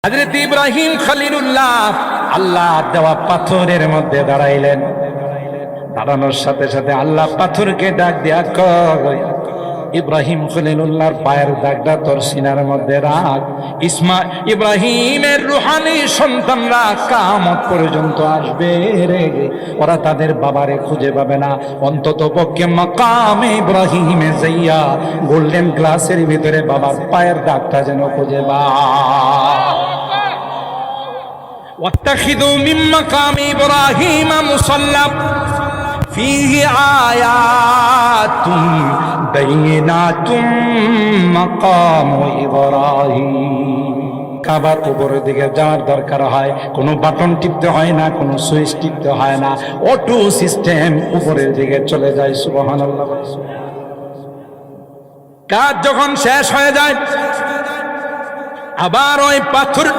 হযরত ইব্রাহিম খলিলুল্লাহ আল্লাহ দেওয়া পাথরের মধ্যে দাঁড়াইলেন। দাঁড়ানোর সাথে সাথে আল্লাহ পাথরকে ডাক দিয়া কয়, ইব্রাহিম খলিলুল্লাহর পায়ের দাগটা তোর সিনার মধ্যে রাখ। ইব্রাহিমের রূহানি সন্তানরা কিয়ামত পর্যন্ত আসবে রে, ওরা তাদের বাবারে খুঁজে পাবে না, অন্তত পক্ষে মাকামে ইব্রাহিমে যাইয়া গোল্ডেন গ্লাসের ভিতরে বাবার পায়ের দাগটা যেন খুঁজে পায়। واتخذوا من مقام إبراهيم مصلى فيه آيات بينات مقام إبراهيم। কাবার উপরের দিকে যাওয়ার দরকার হয়, কোনো বাটন টিপতে হয় না, কোনো সুইচ টিপতে হয় না, অটো সিস্টেম উপরের দিকে চলে যায়। সুবহানাল্লাহ। কাজ যখন শেষ হয়ে যায় আবার ওই পাথরটা